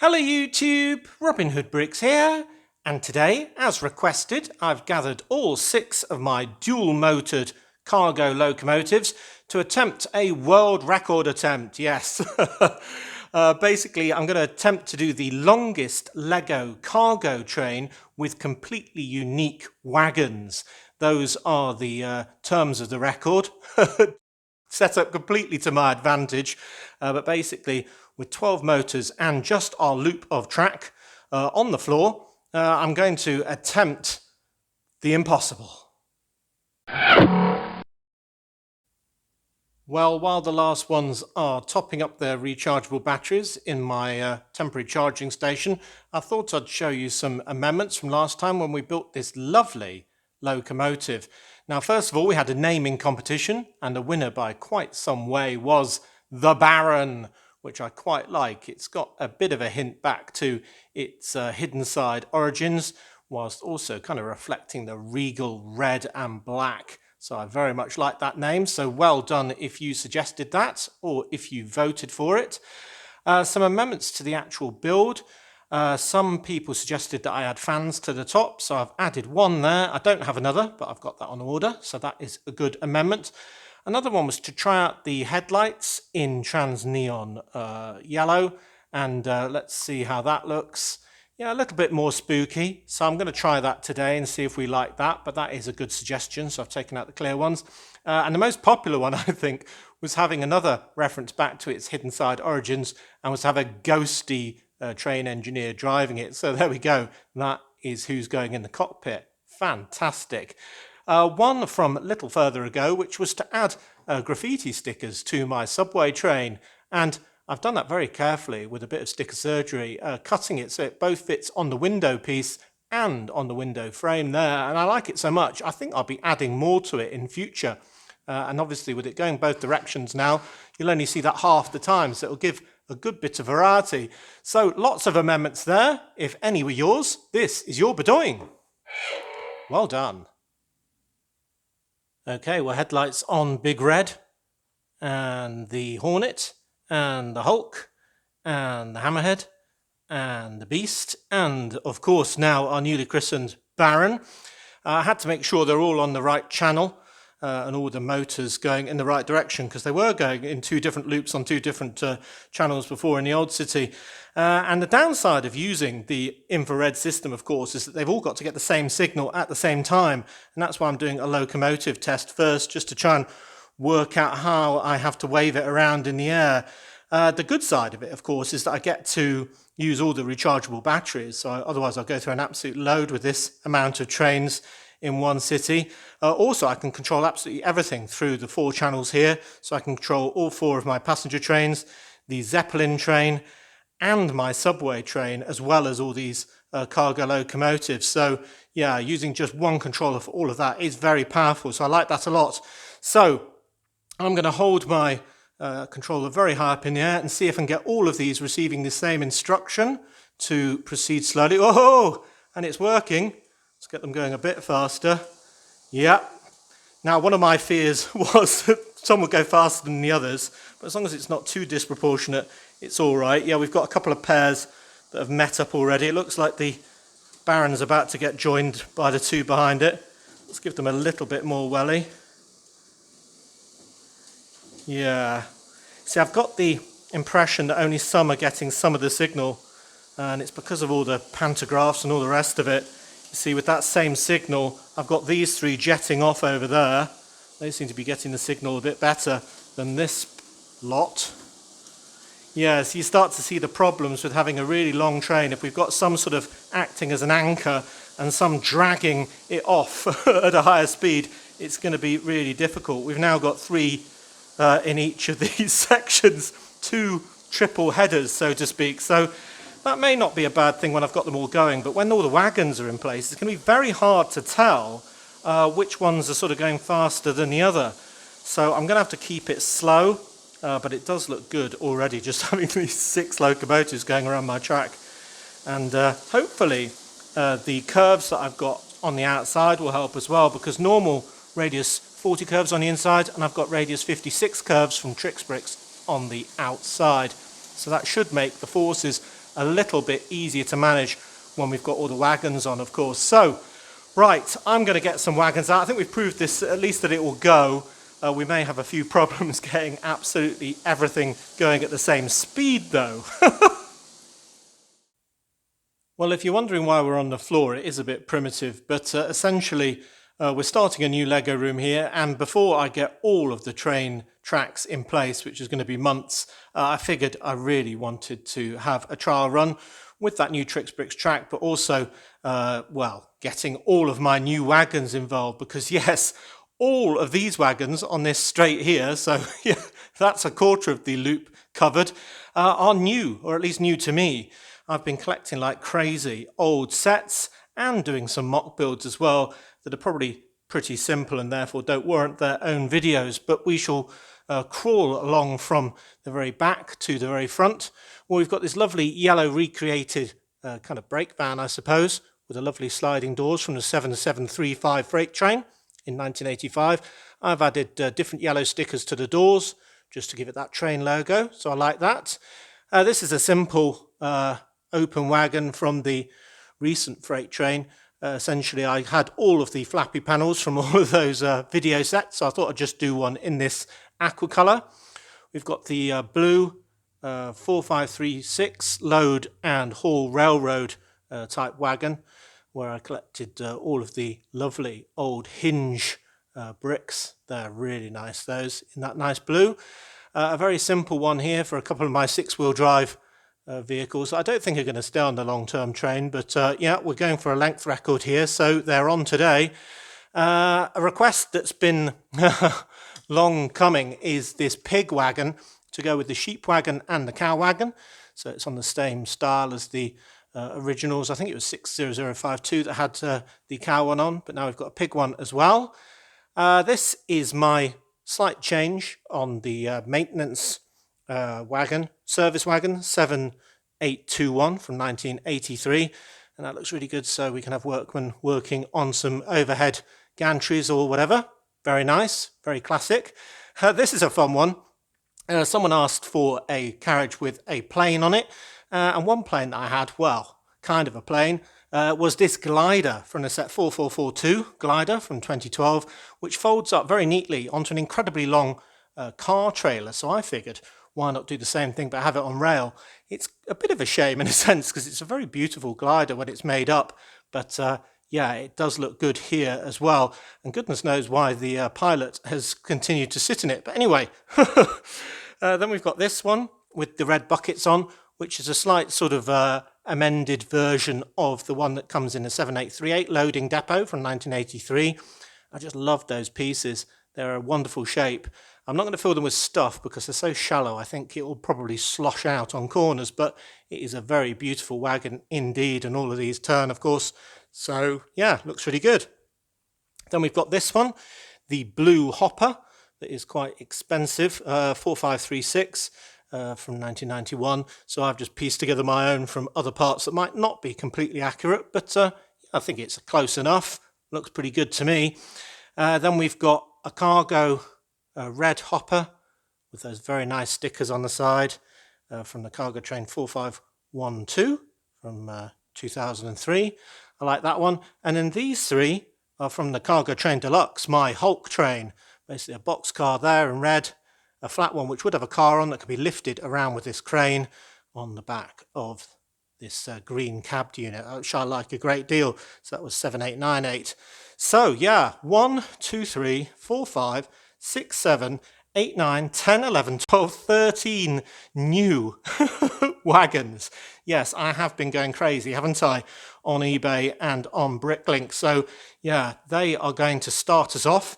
Hello YouTube, Robin Hood Bricks here, and today, as requested, I've gathered all 6 of my dual-motored cargo locomotives to attempt a world record attempt, yes. Basically, I'm going to attempt to do the longest Lego cargo train with completely unique wagons. Those are the terms of the record. Set up completely to my advantage, but basically with 12 motors and just our loop of track on the floor, I'm going to attempt the impossible. Well, while the last ones are topping up their rechargeable batteries in my temporary charging station, I thought I'd show you some amendments from last time when we built this lovely locomotive. Now, first of all, we had a naming competition, and the winner by quite some way was the Baron, which I quite like. It's got a bit of a hint back to its hidden side origins, whilst also kind of reflecting the regal red and black. So I very much like that name. So well done if you suggested that or if you voted for it. Some amendments to the actual build. Some people suggested that I add fans to the top, so I've added one there. I don't have another, but I've got that on order, so that is a good amendment. Another one was to try out the headlights in trans neon yellow, and let's see how that looks. Yeah, a little bit more spooky, so I'm going to try that today and see if we like that, but that is a good suggestion, so I've taken out the clear ones. And the most popular one, I think, was having another reference back to its hidden side origins, and was to have a ghosty train engineer driving it. So there we go. That is who's going in the cockpit. Fantastic. One from a little further ago, which was to add graffiti stickers to my subway train. And I've done that very carefully with a bit of sticker surgery, cutting it so it both fits on the window piece and on the window frame there. And I like it so much, I think I'll be adding more to it in future. And obviously with it going both directions now, you'll only see that half the time, so it'll give a good bit of variety. So lots of amendments there. If any were yours, this is your bedoing. Well done. Okay, well, headlights on Big Red, and the Hornet, and the Hulk, and the Hammerhead, and the Beast, and of course now our newly christened Baron. I had to make sure they're all on the right channel. And all the motors going in the right direction, because they were going in 2 different loops on 2 different channels before in the old city. And the downside of using the infrared system, of course, is that they've all got to get the same signal at the same time. And that's why I'm doing a locomotive test first, just to try and work out how I have to wave it around in the air. The good side of it, of course, is that I get to use all the rechargeable batteries. So otherwise I'll go through an absolute load with this amount of trains in one city. Also, I can control absolutely everything through the 4 channels here. So I can control all 4 of my passenger trains, the Zeppelin train, and my subway train, as well as all these cargo locomotives. So yeah, using just one controller for all of that is very powerful. So I like that a lot. So I'm going to hold my controller very high up in the air and see if I can get all of these receiving the same instruction to proceed slowly. Oh, and it's working. Let's get them going a bit faster. Yeah. Now, one of my fears was that some would go faster than the others, but as long as it's not too disproportionate, it's all right. Yeah, we've got a couple of pairs that have met up already. It looks like the Baron's about to get joined by the 2 behind it. Let's give them a little bit more welly. Yeah. See, I've got the impression that only some are getting some of the signal, and it's because of all the pantographs and all the rest of it. You see, with that same signal, I've got these 3 jetting off over there. They seem to be getting the signal a bit better than this lot. Yeah, so you start to see the problems with having a really long train. If we've got some sort of acting as an anchor and some dragging it off at a higher speed, it's going to be really difficult. We've now got 3 in each of these sections, 2 triple headers, so to speak. So that may not be a bad thing when I've got them all going, but when all the wagons are in place, it's going to be very hard to tell which ones are sort of going faster than the other. So I'm going to have to keep it slow, but it does look good already, just having these 6 locomotives going around my track. And hopefully the curves that I've got on the outside will help as well, because normal radius 40 curves on the inside, and I've got radius 56 curves from Trix Bricks on the outside. So that should make the forces a little bit easier to manage when we've got all the wagons on, of course. So, right, I'm going to get some wagons out. I think we've proved this, at least that it will go. We may have a few problems getting absolutely everything going at the same speed, though. Well, if you're wondering why we're on the floor, it is a bit primitive, but essentially we're starting a new Lego room here, and before I get all of the train tracks in place, which is going to be months, I figured I really wanted to have a trial run with that new Trix Bricks track, but also, well, getting all of my new wagons involved, because yes, all of these wagons on this straight here, so yeah, that's a quarter of the loop covered, are new, or at least new to me. I've been collecting like crazy old sets and doing some mock builds as well that are probably pretty simple and therefore don't warrant their own videos, but we shall crawl along from the very back to the very front. Well, we've got this lovely yellow recreated kind of brake van, I suppose, with the lovely sliding doors from the 7735 freight train in 1985. I've added different yellow stickers to the doors just to give it that train logo, so I like that. This is a simple open wagon from the recent freight train. Essentially, I had all of the flappy panels from all of those video sets, so I thought I'd just do one in this aqua colour. We've got the blue 4536 load and haul railroad type wagon, where I collected all of the lovely old hinge bricks. They're really nice, those, in that nice blue. A very simple one here for a couple of my 6-wheel drive vehicles. I don't think are going to stay on the long-term train, but yeah, we're going for a length record here, so they're on today. A request that's been long coming is this pig wagon to go with the sheep wagon and the cow wagon. So it's on the same style as the originals. I think it was 60052 that had the cow one on, but now we've got a pig one as well. This is my slight change on the maintenance wagon, service wagon 7821 from 1983, and that looks really good, so we can have workmen working on some overhead gantries or whatever. Very nice, very classic. This is a fun one. Someone asked for a carriage with a plane on it, and one plane that I had, well, kind of a plane, was this glider from the set 4442 glider from 2012, which folds up very neatly onto an incredibly long car trailer. So I figured, why not do the same thing but have it on rail? It's a bit of a shame in a sense, because it's a very beautiful glider when it's made up, but yeah, it does look good here as well, and goodness knows why the pilot has continued to sit in it. But anyway, then we've got this one with the red buckets on, which is a slight sort of amended version of the one that comes in a 7838 loading depot from 1983. I just love those pieces. They're a wonderful shape. I'm not going to fill them with stuff because they're so shallow. I think it will probably slosh out on corners, but it is a very beautiful wagon indeed, and all of these turn, of course. So yeah, looks really good. Then we've got this one, the blue hopper, that is quite expensive, 4536 from 1991. So I've just pieced together my own from other parts that might not be completely accurate, but I think it's close enough. Looks pretty good to me. Then we've got a cargo red hopper with those very nice stickers on the side from the Cargo Train 4512 from 2003. I like that one. And then these three are from the Cargo Train Deluxe, my Hulk train. Basically a box car there in red, a flat one which would have a car on that could be lifted around with this crane on the back of this green cabbed unit, which I like a great deal. So that was 7898. So yeah, 1, 2, 3, 4, 5, 6, 7, 8, 9, 10, 11, 12, 13 new wagons. Yes, I have been going crazy, haven't I, on eBay and on Bricklink. So yeah, they are going to start us off.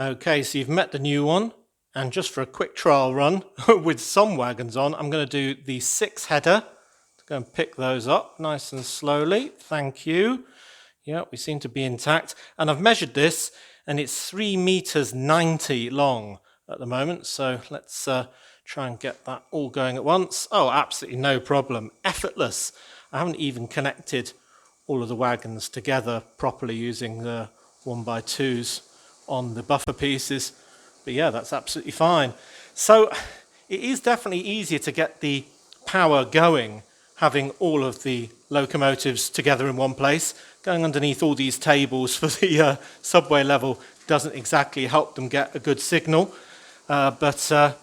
Okay, so you've met the new one, and just for a quick trial run with some wagons on, I'm going to do the 6 header. Go and pick those up nice and slowly. Thank you. Yeah, we seem to be intact. And I've measured this, and it's 3 meters 90 long at the moment. So let's try and get that all going at once. Oh, absolutely no problem. Effortless. I haven't even connected all of the wagons together properly using the 1x2s on the buffer pieces. But yeah, that's absolutely fine. So it is definitely easier to get the power going, having all of the locomotives together in one place. Going underneath all these tables for the subway level doesn't exactly help them get a good signal. But I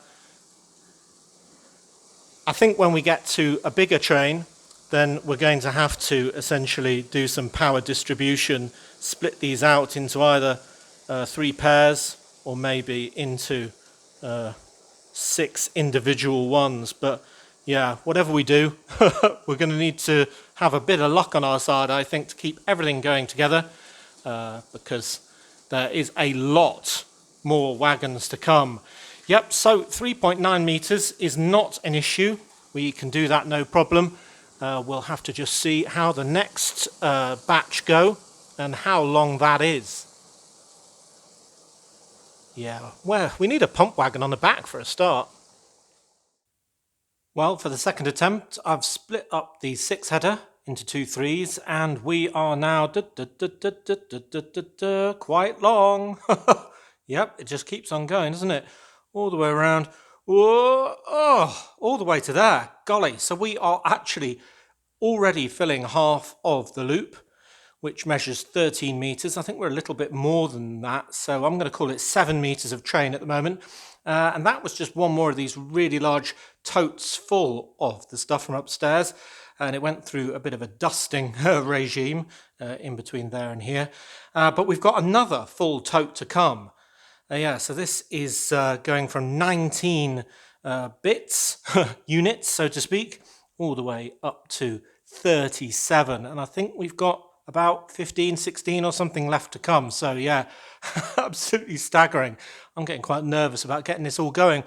think when we get to a bigger train, then we're going to have to essentially do some power distribution, split these out into either 3 pairs or maybe into 6 individual ones. But yeah, whatever we do, we're going to need to have a bit of luck on our side, I think, to keep everything going together, because there is a lot more wagons to come. Yep, so 3.9 meters is not an issue. We can do that, no problem. We'll have to just see how the next batch go and how long that is. Yeah, well, we need a pump wagon on the back for a start. Well, for the second attempt, I've split up the 6-header into 2 3s, and we are now quite long. Yep, it just keeps on going, doesn't it? All the way around. Whoa, oh, all the way to there. Golly, so we are actually already filling half of the loop, which measures 13 meters. I think we're a little bit more than that, so I'm going to call it 7 meters of train at the moment. And that was just one more of these really large totes full of the stuff from upstairs. And it went through a bit of a dusting regime in between there and here. But we've got another full tote to come. Yeah, so this is going from 19 bits, units, so to speak, all the way up to 37. And I think we've got about 15, 16 or something left to come. So yeah, absolutely staggering. I'm getting quite nervous about getting this all going.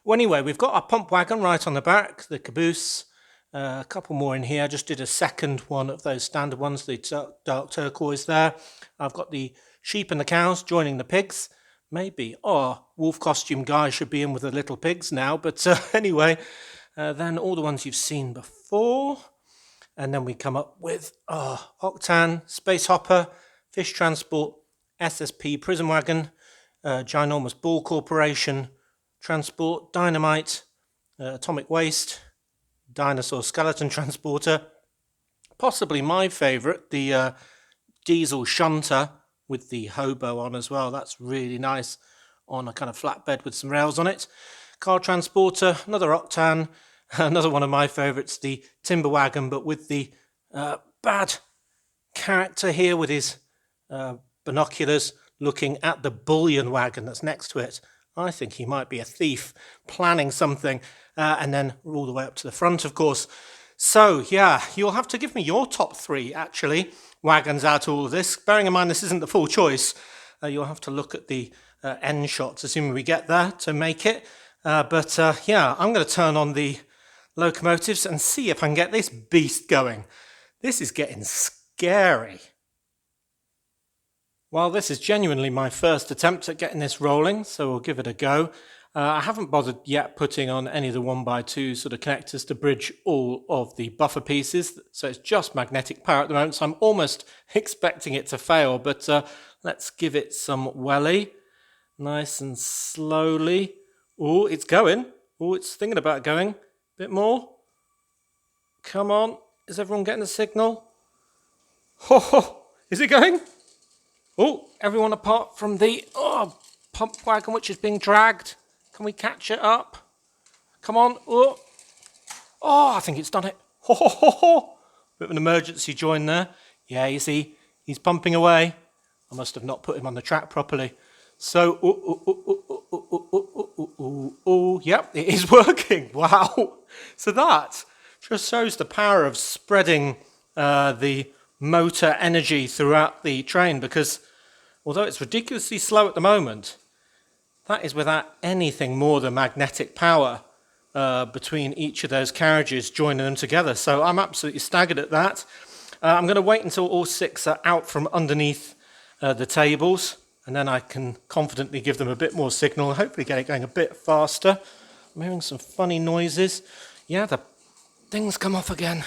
Well, anyway, we've got our pump wagon right on the back, the caboose, a couple more in here. I just did a second one of those standard ones, the dark turquoise there. I've got the sheep and the cows joining the pigs. Maybe, wolf costume guy should be in with the little pigs now. But anyway, then all the ones you've seen before. And then we come up with Octan, Space Hopper, Fish Transport, SSP Prison Wagon, Ginormous Ball Corporation, Transport, Dynamite, Atomic Waste, Dinosaur Skeleton Transporter, possibly my favourite, the Diesel Shunter with the hobo on as well. That's really nice on a kind of flatbed with some rails on it. Car Transporter, another Octan, another one of my favourites, the Timber Wagon, but with the bad character here with his binoculars looking at the bullion wagon that's next to it. I think he might be a thief planning something, and then all the way up to the front, of course. So, yeah, you'll have to give me your top 3, actually, wagons out of all of this. Bearing in mind this isn't the full choice, you'll have to look at the end shots, assuming we get there, to make it. But yeah, I'm going to turn on the locomotives and see if I can get this beast going. This is getting scary. Well, this is genuinely my first attempt at getting this rolling, so we'll give it a go. I haven't bothered yet putting on any of the 1x2 sort of connectors to bridge all of the buffer pieces, so it's just magnetic power at the moment, so I'm almost expecting it to fail, but let's give it some welly, nice and slowly. Oh, it's going. Oh, it's thinking about going. A bit more. Come on, is everyone getting the signal? Oh, is it going? Oh, everyone apart from the pump wagon which is being dragged. Can we catch it up? Come on. Oh, I think it's done it. Bit of an emergency join there. Yeah, you see, he's pumping away. I must have not put him on the track properly. So, yep, it is working. Wow. So that just shows the power of spreading the motor energy throughout the train, because although it's ridiculously slow at the moment, that is without anything more than magnetic power between each of those carriages joining them together. So I'm absolutely staggered at that. I'm going to wait until all 6 are out from underneath the tables, and then I can confidently give them a bit more signal, hopefully get it going a bit faster. I'm hearing some funny noises. Yeah, the things come off again.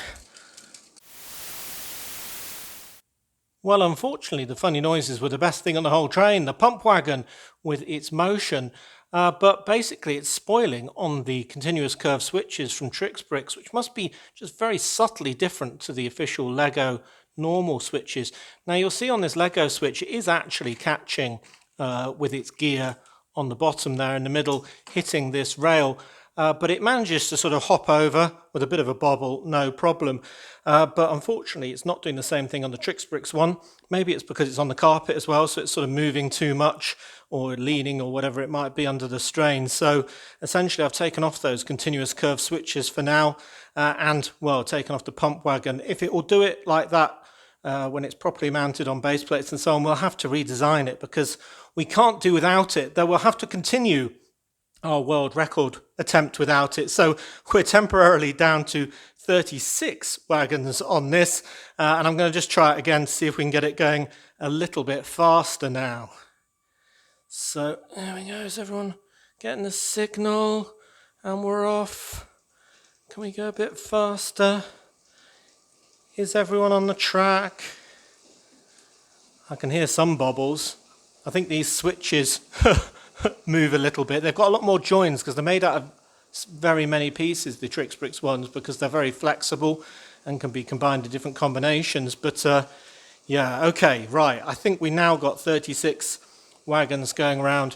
Well, unfortunately, the funny noises were the best thing on the whole train. The pump wagon, with its motion, But basically it's spoiling on the continuous curve switches from TrixBrix, which must be just very subtly different to the official Lego normal switches. Now you'll see on this Lego switch it is actually catching with its gear on the bottom there in the middle, hitting this rail. But it manages to sort of hop over with a bit of a bobble, no problem. But unfortunately, it's not doing the same thing on the TrixBrix one. Maybe it's because it's on the carpet as well, so it's sort of moving too much or leaning or whatever it might be under the strain. So essentially, I've taken off those continuous curve switches for now and, well, taken off the pump wagon. If it will do it like that when it's properly mounted on base plates and so on, we'll have to redesign it because we can't do without it. Though we'll have to continue our world record attempt without it. So we're temporarily down to 36 wagons on this, and I'm going to just try it again to see if we can get it going a little bit faster now. So there we go. Is everyone getting the signal? And we're off. Can we go a bit faster? Is everyone on the track? I can hear some bobbles. I think these switches move a little bit. They've got a lot more joins because they're made out of very many pieces, the TrixBrix ones, because they're very flexible and can be combined in different combinations. But yeah, okay, right. I think we now got 36 wagons going around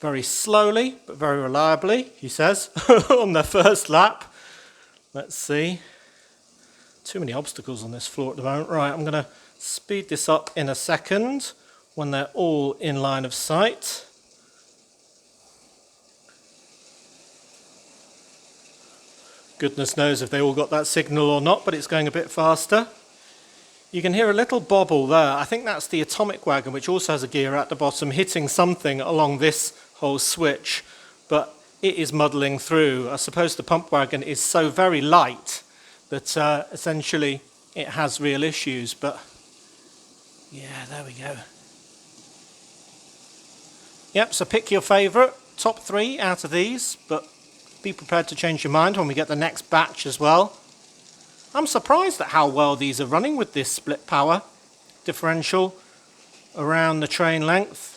very slowly but very reliably, he says, on their first lap. Let's see. Too many obstacles on this floor at the moment. Right, I'm going to speed this up in a second when they're all in line of sight. Goodness knows if they all got that signal or not, but it's going a bit faster. You can hear a little bobble there. I think that's the atomic wagon, which also has a gear at the bottom, hitting something along this whole switch, but it is muddling through. I suppose the pump wagon is so very light that essentially it has real issues, but yeah, there we go. Yep, so pick your favourite, top 3 out of these, but be prepared to change your mind when we get the next batch as well. I'm surprised at how well these are running with this split power differential around the train length.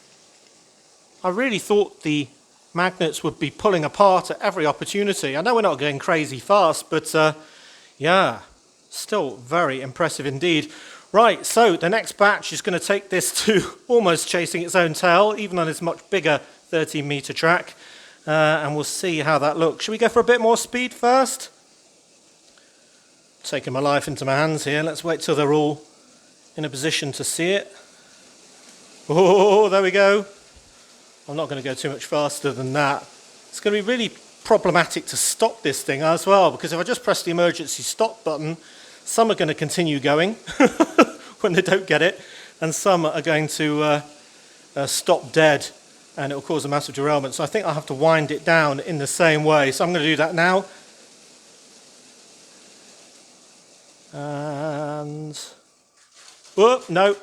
I really thought the magnets would be pulling apart at every opportunity. I know we're not going crazy fast, but yeah, still very impressive indeed. Right, so the next batch is going to take this to almost chasing its own tail, even on this much bigger 13-metre track. And we'll see how that looks. Should we go for a bit more speed first? Taking my life into my hands here. Let's wait till they're all in a position to see it. Oh, there we go. I'm not going to go too much faster than that. It's going to be really problematic to stop this thing as well, because if I just press the emergency stop button, some are going to continue going when they don't get it, and some are going to stop dead, and it will cause a massive derailment. So I think I'll have to wind it down in the same way. So I'm going to do that now. And... oh, no.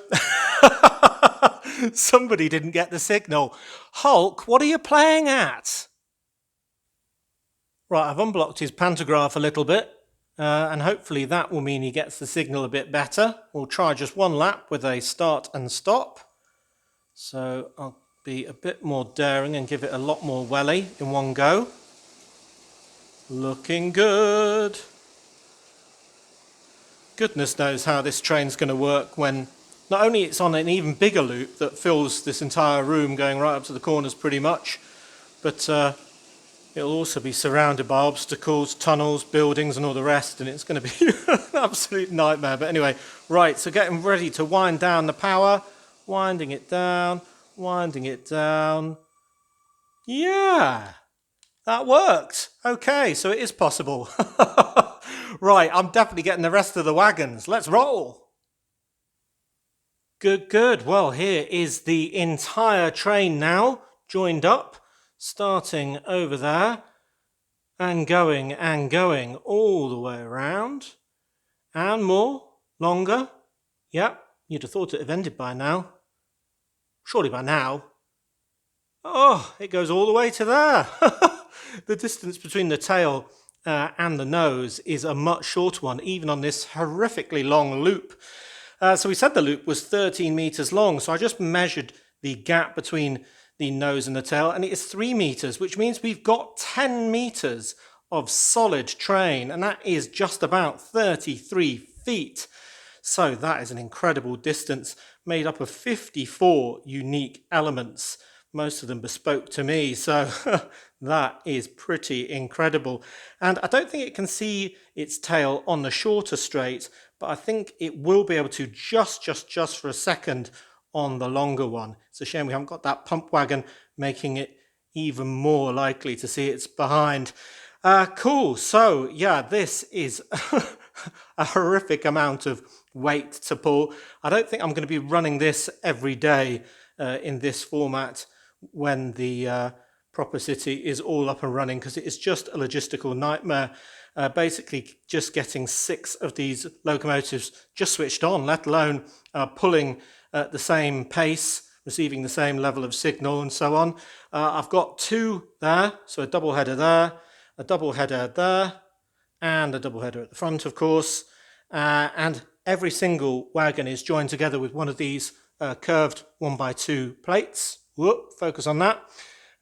Somebody didn't get the signal. Hulk, what are you playing at? Right, I've unblocked his pantograph a little bit, and hopefully that will mean he gets the signal a bit better. We'll try just one lap with a start and stop. So I'll be a bit more daring and give it a lot more welly in one go. Looking good. Goodness knows how this train's going to work when not only it's on an even bigger loop that fills this entire room going right up to the corners pretty much, but it'll also be surrounded by obstacles, tunnels, buildings and all the rest, and it's going to be an absolute nightmare. But anyway, right, so getting ready to wind down the power, winding it down, winding it down. Yeah, that worked. Okay, so it is possible. Right, I'm definitely getting the rest of the wagons. Let's roll. Good, good. Well, here is the entire train now, joined up, starting over there, and going all the way around. And more, longer. Yep, you'd have thought it had ended by now. Surely by now. Oh, it goes all the way to there. The distance between the tail and the nose is a much shorter one, even on this horrifically long loop. So we said the loop was 13 meters long, so I just measured the gap between the nose and the tail, and it is 3 meters, which means we've got 10 meters of solid train, and that is just about 33 feet. So that is an incredible distance made up of 54 unique elements, most of them bespoke to me. So that is pretty incredible. And I don't think it can see its tail on the shorter straight, but I think it will be able to just for a second on the longer one. It's a shame we haven't got that pump wagon, making it even more likely to see its behind. Cool. So yeah, this is a horrific amount of weight to pull. I don't think I'm going to be running this every day in this format when the proper city is all up and running, because it is just a logistical nightmare. Basically just getting 6 of these locomotives just switched on, let alone pulling at the same pace, receiving the same level of signal and so on. I've got 2 there, so a double header there, a double header there, and a double header at the front, of course. And every single wagon is joined together with one of these curved 1x2 plates. Whoop, focus on that.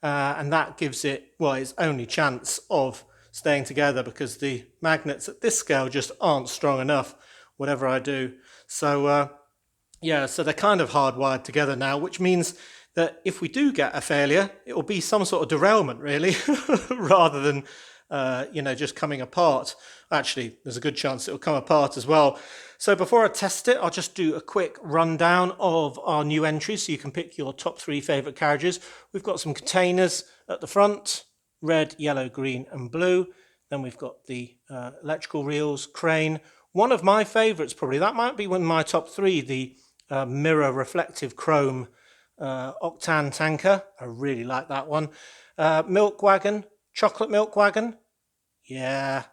And that gives it, well, its only chance of staying together, because the magnets at this scale just aren't strong enough, whatever I do. So, yeah, so they're kind of hardwired together now, which means that if we do get a failure, it will be some sort of derailment, really, rather than, just coming apart. Actually, there's a good chance it will come apart as well. So before I test it, I'll just do a quick rundown of our new entries so you can pick your top 3 favourite carriages. We've got some containers at the front, red, yellow, green and blue. Then we've got the electrical reels, crane. One of my favourites probably, that might be one of my top 3, the mirror reflective chrome octane tanker. I really like that one. Milk wagon, chocolate milk wagon. Yeah.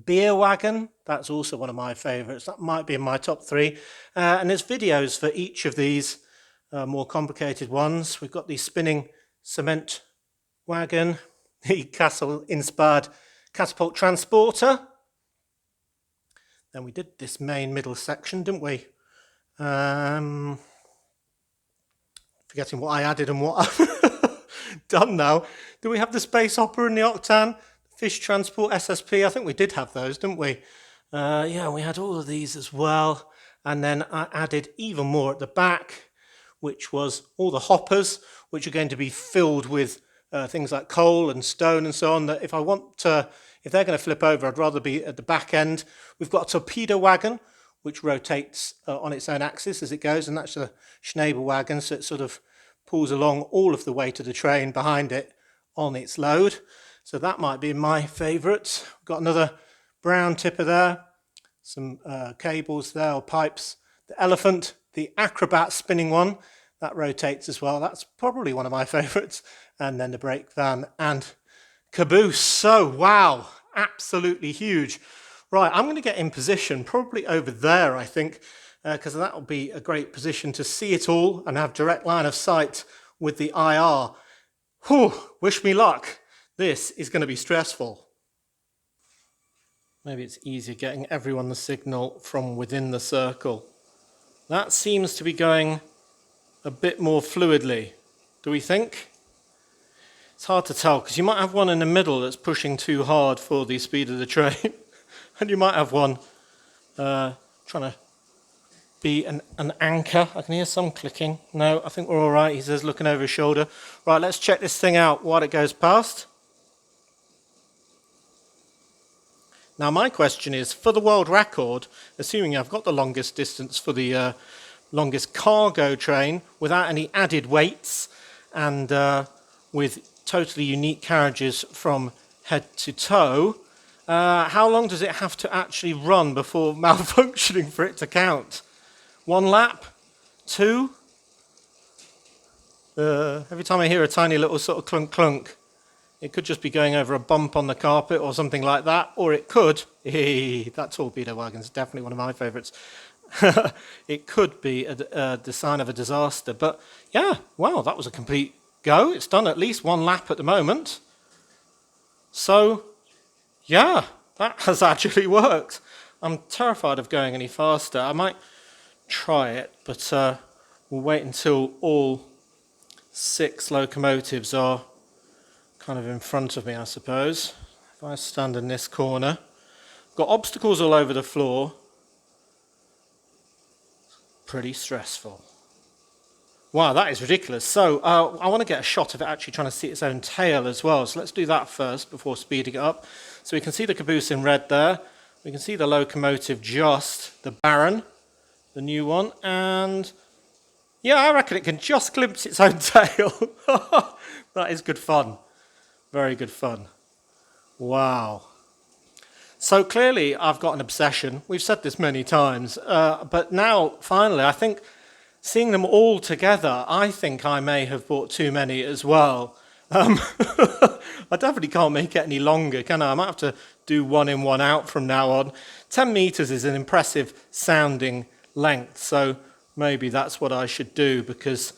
Beer wagon, that's also one of my favourites. That might be in my top 3. And there's videos for each of these more complicated ones. We've got the spinning cement wagon, the Castle-inspired catapult transporter. Then we did this main middle section, didn't we? Forgetting what I added and what I've done now. Do we have the space hopper and the octane? Fish transport, SSP, I think we did have those, didn't we? Yeah, we had all of these as well. And then I added even more at the back, which was all the hoppers, which are going to be filled with things like coal and stone and so on, that if they're going to flip over, I'd rather be at the back end. We've got a torpedo wagon, which rotates on its own axis as it goes, and that's a Schnabel wagon, so it sort of pulls along all of the weight of the train behind it on its load. So that might be my favourite. Got another brown tipper there, some cables there, or pipes. The elephant, the acrobat spinning one, that rotates as well. That's probably one of my favourites. And then the brake van and caboose. So, wow, absolutely huge. Right, I'm going to get in position, probably over there, I think, because that will be a great position to see it all and have direct line of sight with the IR. Whew, wish me luck. This is going to be stressful. Maybe it's easier getting everyone the signal from within the circle. That seems to be going a bit more fluidly, do we think? It's hard to tell, because you might have one in the middle that's pushing too hard for the speed of the train, and you might have one trying to be an anchor. I can hear some clicking. No, I think we're all right, he says, looking over his shoulder. Right, let's check this thing out while it goes past. Now my question is, for the world record, assuming I've got the longest distance for the longest cargo train without any added weights and with totally unique carriages from head to toe, how long does it have to actually run before malfunctioning for it to count? 1 lap? 2? Every time I hear a tiny little sort of clunk clunk, it could just be going over a bump on the carpet or something like that, or it could, that torpedo wagon's definitely one of my favourites, it could be the sign of a disaster. But yeah, wow, that was a complete go. It's done at least 1 lap at the moment. So, yeah, that has actually worked. I'm terrified of going any faster. I might try it, but we'll wait until all 6 locomotives are kind of in front of me, I suppose. If I stand in this corner, got obstacles all over the floor. Pretty stressful. Wow, that is ridiculous. So I want to get a shot of it actually trying to see its own tail as well. So let's do that first before speeding it up. So we can see the caboose in red there. We can see the locomotive just, the Baron, the new one. And yeah, I reckon it can just glimpse its own tail. That is good fun. Very good fun. Wow. So clearly I've got an obsession. We've said this many times. But now, finally, I think seeing them all together, I think I may have bought too many as well. I definitely can't make it any longer, can I? I might have to do one in, one out from now on. 10 meters is an impressive sounding length, so maybe that's what I should do because,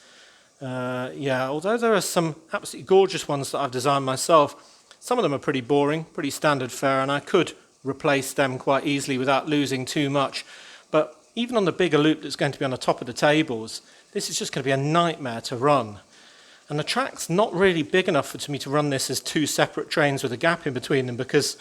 yeah, although there are some absolutely gorgeous ones that I've designed myself, some of them are pretty boring, pretty standard fare, and I could replace them quite easily without losing too much. But even on the bigger loop that's going to be on the top of the tables, this is just going to be a nightmare to run. And the track's not really big enough for me to run this as 2 separate trains with a gap in between them because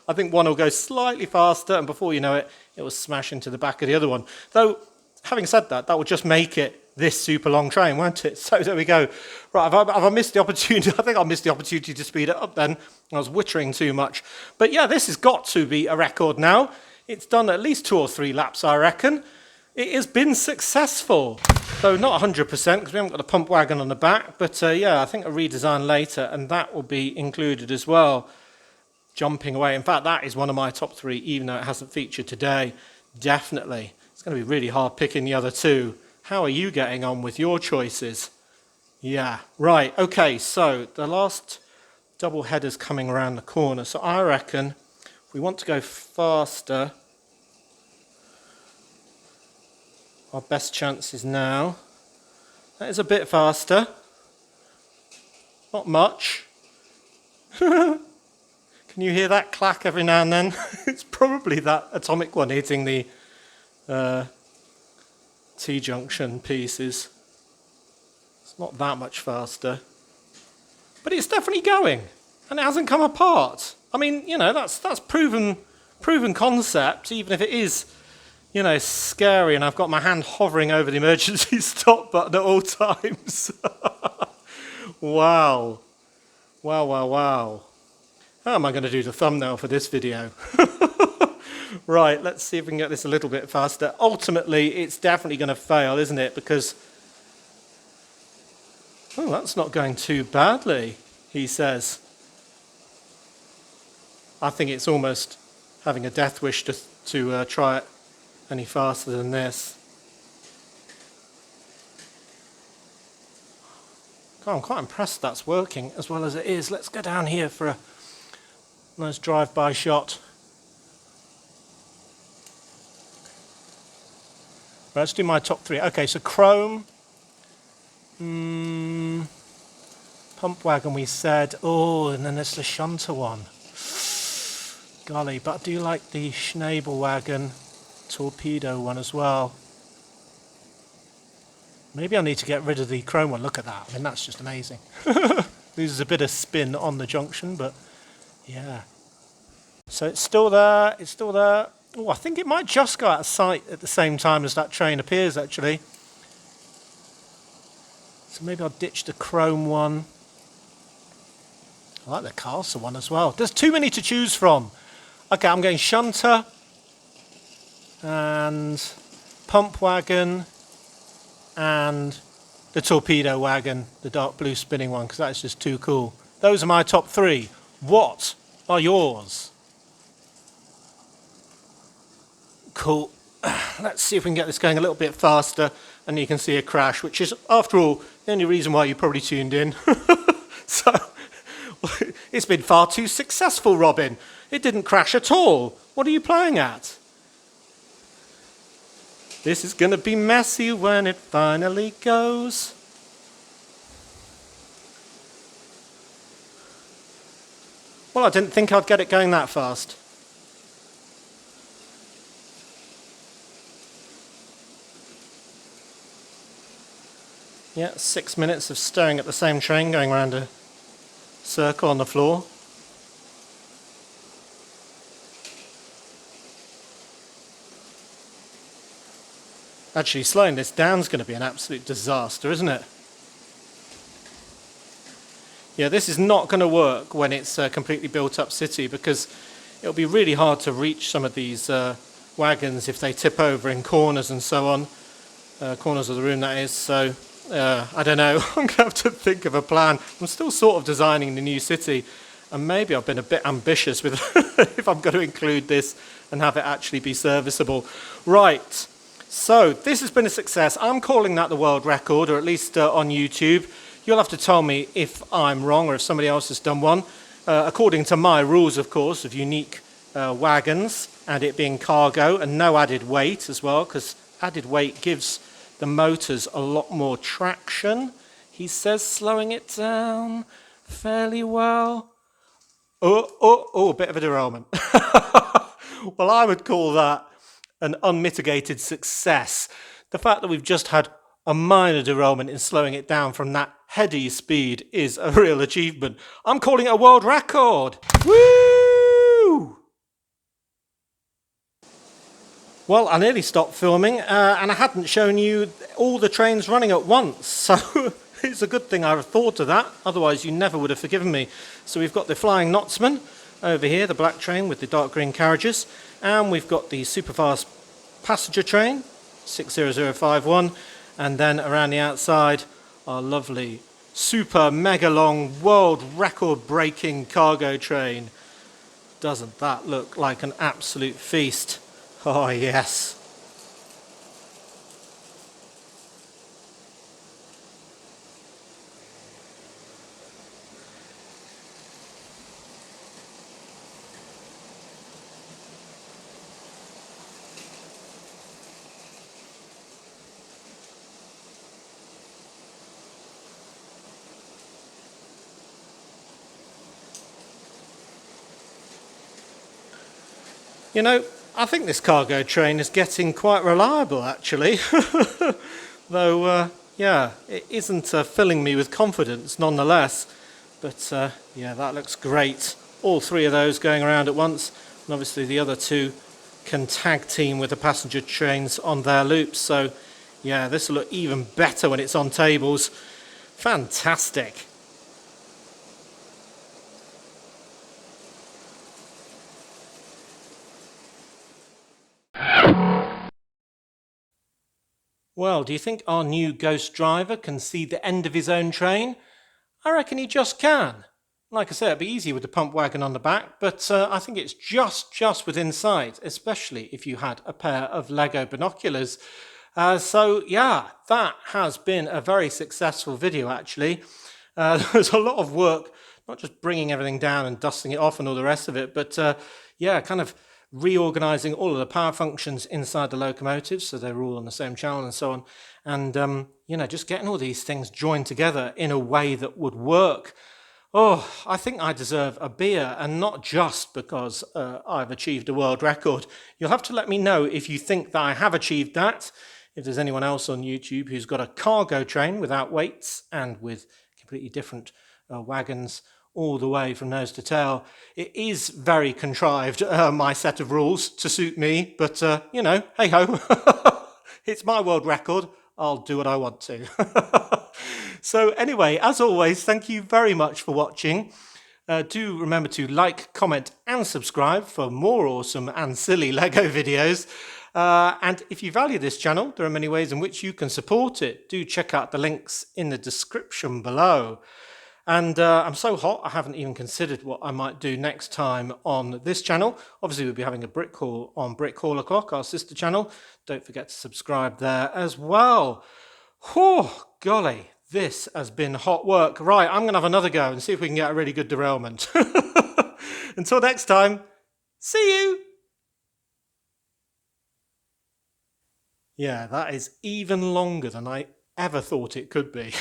I think one will go slightly faster and before you know it, it will smash into the back of the other one. Though, having said that, that will just make it this super long train, won't it? So there we go. Right, have I missed the opportunity? I think I missed the opportunity to speed it up then. I was wittering too much. But yeah, this has got to be a record now. It's done at least 2 or 3 laps, I reckon. It has been successful. Though not 100% because we haven't got a pump wagon on the back. But yeah, I think a redesign later and that will be included as well. Jumping away. In fact, that is one of my top 3, even though it hasn't featured today. Definitely. It's going to be really hard picking the other 2. How are you getting on with your choices? Yeah, right. Okay, so the last double header's coming around the corner. So I reckon if we want to go faster, our best chance is now. That is a bit faster. Not much. Can you hear that clack every now and then? It's probably that atomic one hitting the T-junction pieces. It's not that much faster. But it's definitely going. And it hasn't come apart. I mean, you know, that's proven concept, even if it is, you know, scary and I've got my hand hovering over the emergency stop button at all times. Wow. Wow, wow, wow. How am I going to do the thumbnail for this video? Right, let's see if we can get this a little bit faster. Ultimately, it's definitely going to fail, isn't it? Because, oh, that's not going too badly, he says. I think it's almost having a death wish to try it any faster than this. God, I'm quite impressed that's working as well as it is. Let's go down here for a nice drive-by shot. Right, let's do my top 3. Okay, so Chrome, Pump Wagon we said. Oh, and then there's the Shunter one. Golly, but I do like the Schnabel Wagon Torpedo one as well. Maybe I need to get rid of the chrome one. Look at that. I mean, that's just amazing. Loses a bit of spin on the junction, but yeah. So it's still there. It's still there. Oh, I think it might just go out of sight at the same time as that train appears, actually. So maybe I'll ditch the chrome one. I like the Castle one as well. There's too many to choose from. Okay, I'm going Shunter and Pump Wagon and the Torpedo Wagon, the dark blue spinning one, because that's just too cool. Those are my top 3. What are yours? Cool. Let's see if we can get this going a little bit faster and you can see a crash, which is, after all, the only reason why you probably tuned in. So, it's been far too successful, Robin. It didn't crash at all. What are you playing at? This is going to be messy when it finally goes. Well, I didn't think I'd get it going that fast. Yeah, 6 minutes of staring at the same train going around a circle on the floor. Actually, slowing this down is going to be an absolute disaster, isn't it? Yeah, this is not going to work when it's a completely built up city, because it'll be really hard to reach some of these wagons if they tip over in corners and so on. Corners of the room, that is. So, I don't know. I'm going to have to think of a plan. I'm still sort of designing the new city, and maybe I've been a bit ambitious with if I'm going to include this and have it actually be serviceable. Right. So this has been a success. I'm calling that the world record, or at least on YouTube. You'll have to tell me if I'm wrong or if somebody else has done one. According to my rules, of course, of unique wagons and it being cargo and no added weight as well, because added weight gives the motors a lot more traction. He says slowing it down fairly well. Oh, a bit of a derailment. Well, I would call that an unmitigated success. The fact that we've just had a minor derailment in slowing it down from that heady speed is a real achievement. I'm calling it a world record. Woo! Well, I nearly stopped filming and I hadn't shown you all the trains running at once, so it's a good thing I thought of that, otherwise you never would have forgiven me. So we've got the Flying Knotsman over here, the black train with the dark green carriages, and we've got the superfast passenger train 60051, and then around the outside our lovely super mega long world record breaking cargo train. Doesn't that look like an absolute feast? Oh yes. You know, I think this cargo train is getting quite reliable actually. Though, yeah, it isn't filling me with confidence nonetheless. But yeah, that looks great. All three of those going around at once. And obviously the other two can tag team with the passenger trains on their loops. So yeah, this will look even better when it's on tables. Fantastic. Well, do you think our new ghost driver can see the end of his own train? I reckon he just can. Like I said, it'd be easy with the pump wagon on the back, but I think it's just within sight, especially if you had a pair of Lego binoculars. So yeah, that has been a very successful video actually. There's a lot of work, not just bringing everything down and dusting it off and all the rest of it, but yeah, kind of reorganizing all of the power functions inside the locomotives so they're all on the same channel and so on, and you know, just getting all these things joined together in a way that would work. Oh, I think I deserve a beer, and not just because I've achieved a world record. You'll have to let me know if you think that I have achieved that, if there's anyone else on YouTube who's got a cargo train without weights and with completely different wagons all the way from nose to tail. It is very contrived, my set of rules, to suit me, but you know, hey ho, it's my world record. I'll do what I want to. So anyway, as always, thank you very much for watching. Do remember to like, comment and subscribe for more awesome and silly Lego videos. And if you value this channel, there are many ways in which you can support it. Do check out the links in the description below. And I'm so hot, I haven't even considered what I might do next time on this channel. Obviously, we'll be having a brick haul on Brick Haul O'Clock, our sister channel. Don't forget to subscribe there as well. Whew, golly, this has been hot work. Right, I'm going to have another go and see if we can get a really good derailment. Until next time, see you. Yeah, that is even longer than I ever thought it could be.